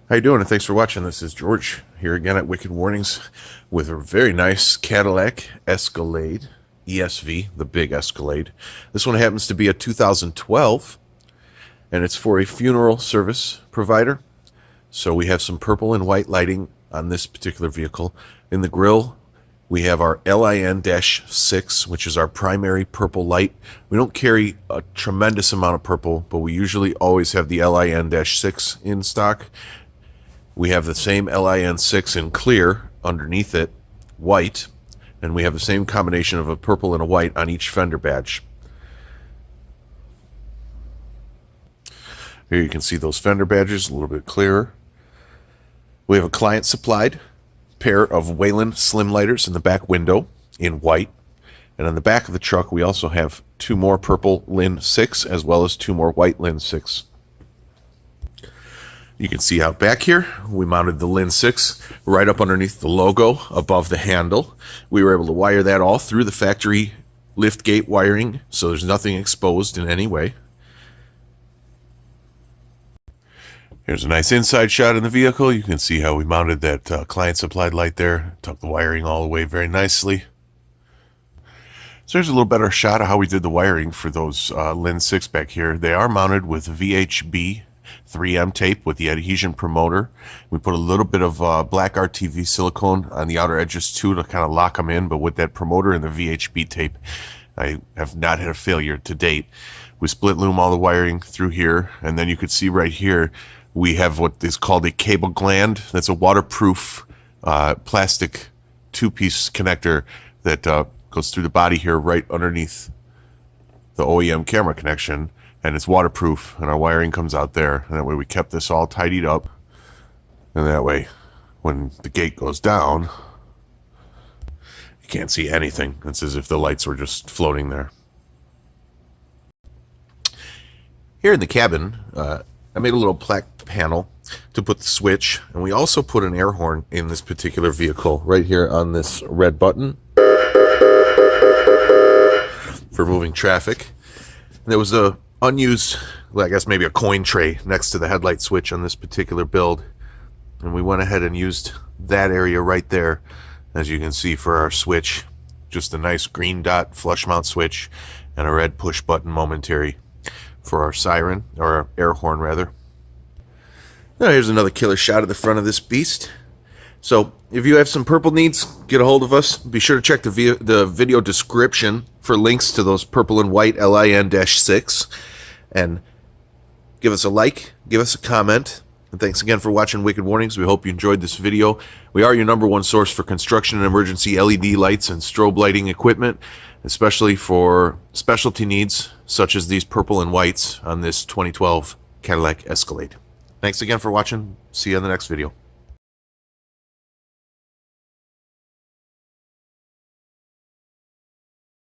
How you doing? And thanks for watching. This is George here again at Wicked Warnings with a very nice Cadillac Escalade ESV, the big Escalade. This one happens to be a 2012, and it's for a funeral service provider. So we have some purple and white lighting on this particular vehicle. In the grille, we have our LIN-6, which is our primary purple light. We don't carry a tremendous amount of purple, but we usually always have the LIN-6 in stock. We have the same LIN-6 in clear underneath it, white, and we have the same combination of a purple and a white on each fender badge. Here you can see those fender badges a little bit clearer. We have a client supplied pair of Wayland slim lighters in the back window in white, and on the back of the truck we also have two more purple LIN-6 as well as two more white LIN-6. You can see out back here, we mounted the LIN-6 right up underneath the logo above the handle. We were able to wire that all through the factory lift gate wiring, so there's nothing exposed in any way. Here's a nice inside shot in the vehicle. You can see how we mounted that client supplied light there. Tucked the wiring all the way very nicely. So here's a little better shot of how we did the wiring for those LIN-6 back here. They are mounted with VHB 3M tape with the adhesion promoter. We put a little bit of black RTV silicone on the outer edges too to kind of lock them in, but with that promoter and the VHB tape, I have not had a failure to date. We split loom all the wiring through here, and then you could see right here we have what is called a cable gland. That's a waterproof plastic two-piece connector that goes through the body here right underneath the OEM camera connection, and it's waterproof, and our wiring comes out there, and that way we kept this all tidied up, and that way when the gate goes down you can't see anything. It's as if the lights were just floating there. Here in the cabin, I made a little plaque panel to put the switch, and we also put an air horn in this particular vehicle right here on this red button for moving traffic. And there was a unused, well, I guess maybe a coin tray next to the headlight switch on this particular build, and we went ahead and used that area right there, as you can see, for our switch. Just a nice green dot flush mount switch and a red push button momentary for our siren, or our air horn rather. Now here's another killer shot of the front of this beast. So if you have some purple needs, get a hold of us. Be sure to check the video description for links to those purple and white LIN-6, and give us a like, give us a comment, and thanks again for watching Wicked Warnings. We hope you enjoyed this video. We are your #1 source for construction and emergency LED lights and strobe lighting equipment, especially for specialty needs such as these purple and whites on this 2012 Cadillac Escalade. Thanks again for watching. See you in the next video.